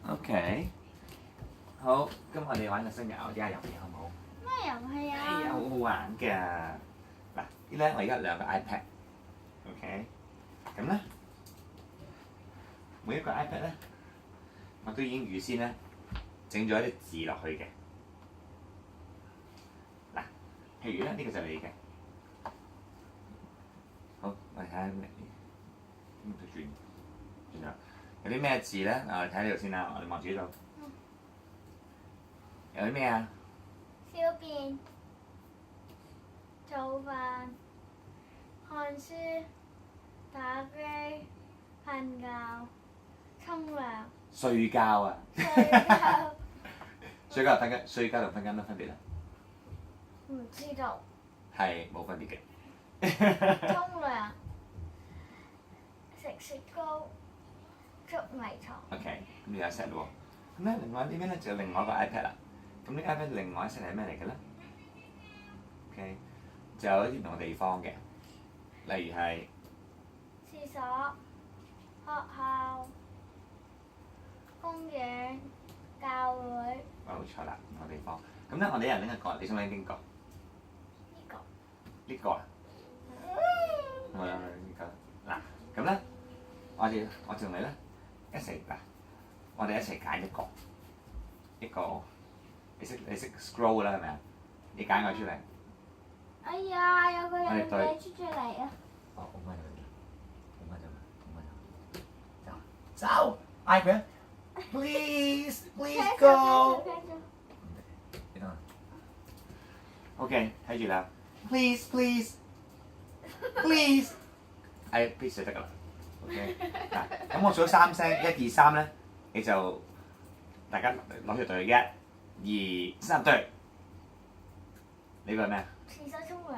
OK，好，咁我哋玩個新嘅咬家遊戲好唔好？咩遊戲啊？哎呀，好好玩㗎！嗱，呢咧我而家兩個 iPad，OK，咁咧每一個 iPad 咧，我都已經預先咧整咗一啲字落去嘅。嗱，譬如咧呢個就係你嘅。好，我哋睇下咩？點轉？轉咗。有啲咩字咧？我哋睇呢度先啦，我哋望住呢度。有啲咩啊？小便、做飯、看書、打機、瞓覺、沖涼、睡覺啊！睡覺。睡覺同瞓覺，睡覺同瞓覺有乜分別啊？唔知道。係冇分別嘅。沖涼、食雪糕、捉迷藏。OK，咁有一 set 喎。咁咧，另外呢邊咧就有另外一個 iPad 啦。咁呢個 iPad 另外一 set 係咩嚟嘅咧 ？OK，就有一啲唔同嘅地方嘅，例如係廁所、學校、公園、教會。冇錯啦，唔同嘅地方。咁咧，我哋一人拎一個，你想拎邊個？呢個。呢個啊？我有呢個。嗱，咁咧，我同你咧一齊嗱，我哋一齊揀一個，你識 scroll 啦係咪啊？你揀個出嚟。哎呀，有個人我哋對嘢出咗嚟啊！哦，好慢走 iPad please 聽咗 go。聽咗你等下 OK 睇住啦 please please 就得㗎啦 OK 嗱咁我數咗3聲1、2、3咧你就大家攞條隊1、2、3對呢個係咩啊？廁所沖涼。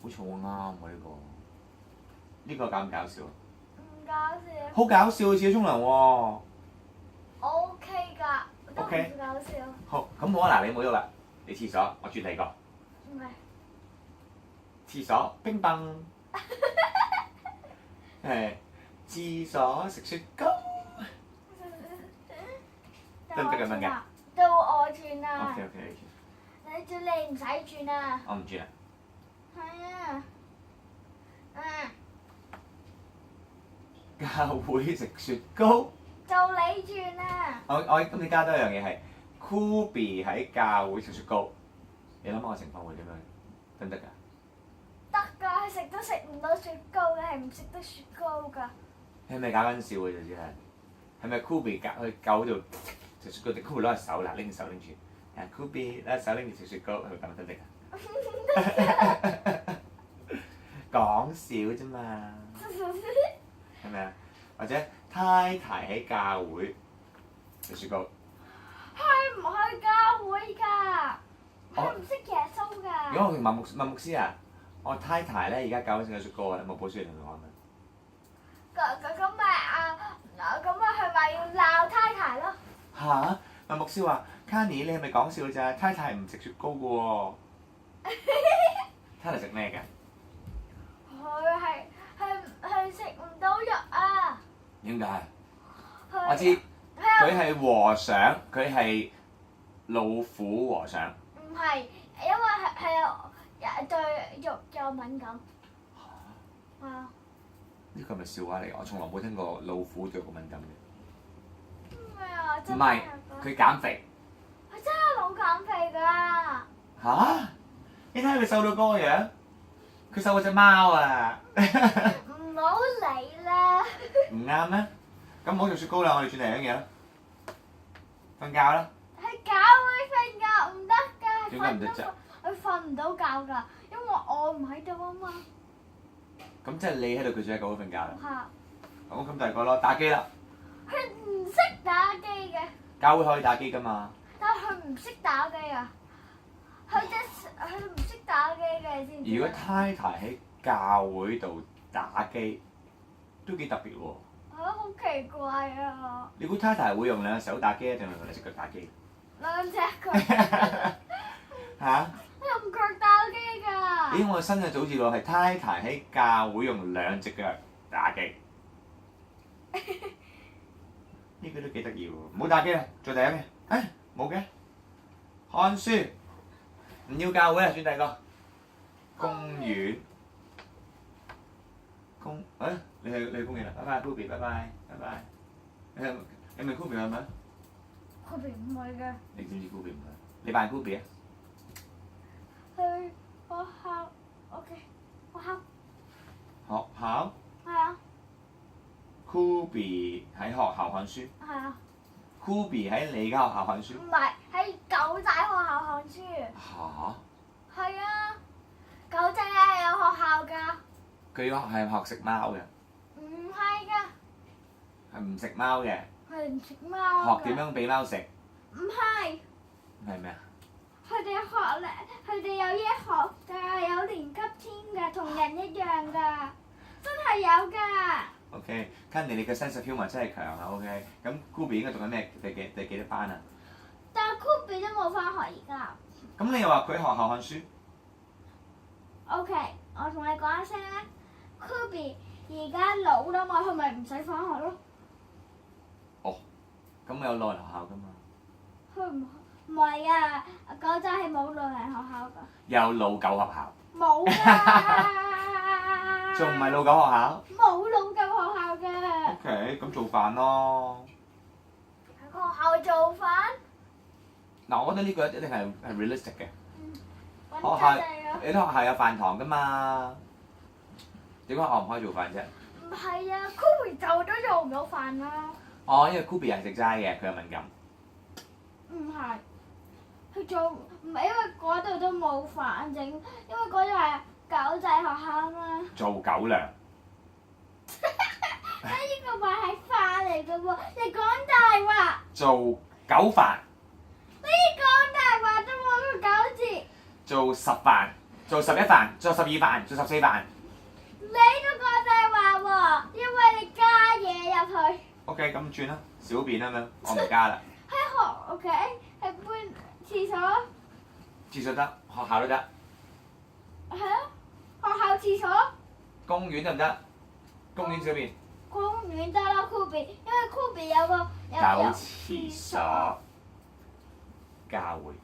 好重啱喎呢個搞唔搞笑啊？唔搞笑。好搞笑似沖涼喎 OK 㗎，都唔 OK 搞笑。好咁好啊嗱你冇喐啦你廁所我轉第二個唔係。廁所冰棒誒廁所食雪糕得唔得咁樣嘅？到我轉啦。 OK 你唔使轉啊。我唔轉啦係啊。教會食雪糕到你轉啊。我今次加多一樣嘢係 Kobe 喺教會食雪糕你諗下個情況會點樣得唔得㗎？得㗎，佢食都食唔到雪糕嘅，係唔食得雪糕㗎。你係咪搞緊笑嘅啫？係咪 Kobe 去救嗰度食雪糕定 Kobe 攞隻手嗱拎手拎住Kobe 攞隻手拎住食雪糕係咪咁得唔得㗎？講笑啫嘛，係咪啊？或者太太喺教會食雪糕，佢唔去教會㗎，佢唔識耶穌㗎。如果我同問牧師啊，我太太咧而家教會食雪糕啊，有冇報書嚟同我講啊？咁佢咪要鬧太太咯？嚇！問牧師話 Canny 你係咪講笑咋？太太唔食雪糕㗎喎，太太食咩㗎？佢食唔到肉啊！點解？佢我知佢係和尚，佢係老虎和尚。唔係，因為係對肉有敏感。係啊。呢個係咪笑話嚟？我從來冇聽過老虎對肉敏感嘅。咩啊？唔係，佢減肥。佢真係冇減肥㗎。嚇！你睇下佢瘦到嗰個樣，佢瘦過隻貓啊！唔好理啦。唔啱咩？咁唔好做雪糕啦，我哋轉第二樣嘢啦。瞓覺啦。喺教會瞓覺唔得㗎。點解唔得啫？佢瞓唔到覺㗎，因為我唔喺度啊嘛。咁即係你喺度，佢就喺教會瞓覺啦。係。咁第二個咯，打機啦。佢唔識打機嘅。教會可以打機㗎嘛？但係佢唔識打機啊！佢唔識打機嘅先。如果太太喺教會度打機，都幾特別喎。好奇怪啊！你估太太會用兩隻手打機定係用兩隻腳打機？兩隻腳。嚇？用腳打機㗎。咦！我新嘅組字喎係太太喺教會用兩隻腳打機。呢呢個都幾得意喎，唔好打機啦，做第一嘅。誒冇嘅，看書，唔要教會啊，選第二個。公園。你去公園啦，拜拜 Kobe， 拜拜拜拜。你咪 Kobe 係咪？ Kobe 唔會嘅。你知唔知 Kobe 唔係？你扮 Kobe 啊？去學校 ，OK， 學校。學校。係啊。Kobe 喺學校看書。係啊。Kobe 喺你間學校看書。唔係喺狗仔學校看書。嚇！係啊，狗仔係有學校㗎。佢係學食貓嘅。唔係㗎。係唔食貓嘅。係唔食貓㗎。學點樣俾貓食？唔係。係咩啊？佢哋學咧，佢哋有一學㗎，有年級添㗎，同人一樣㗎，真係有㗎。OK，看你嘅 sense of humour 真係強啊 ，OK。咁 Kobe 應該讀緊咩第幾多班啊？但係 Kobe 都冇翻學而家。咁你又話佢喺學校看書 ？OK，我同你講一聲啦 ，Kobe 而家老啦嘛，佢咪唔使翻學咯。哦，咁有老人學校㗎嘛？佢唔係啊，狗仔係冇老人學校㗎。有老狗學校。冇㗎。仲唔係老狗學校？冇老狗學校嘅。OK，咁做飯咯。喺學校做飯？嗱，我覺得呢個一定係 realistic 嘅。學校你啲學校有飯堂㗎嘛？點解學校唔可以做飯啫？唔係啊 ，Kobe 就都做唔到飯啦。哦，因為 Kobe 係食齋嘅，佢有敏感。唔係，佢做唔係因為嗰度都冇飯整，因為嗰度係狗仔學校啊嘛。做狗糧。呢個咪係飯嚟嘅喎，你講大話。做狗飯。你講大話都冇個狗字。做10飯，做11飯，做12飯，做14飯。你都講大話喎，因為你加嘢入去。OK，咁轉啦，小便咁樣，我唔加啦。喺學 OK，係搬廁所。廁所得，學校都得。係啊，學校廁所。公園得唔得？公園小便。公園得啦 ，Kobe，因為 Kobe 有個有廁所。教會。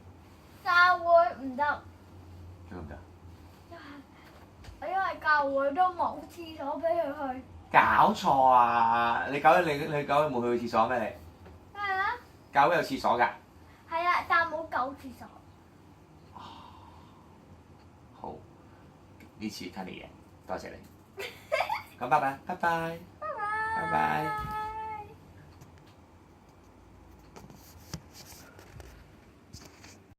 教會唔得。得唔得？因為教會都冇廁所俾佢去。搞錯啊！你狗有冇去過廁所咩？你？係啊。教會有廁所㗎。係啊，但冇狗廁所。好，呢次睇你贏，多謝你。咁拜拜，拜拜，拜拜。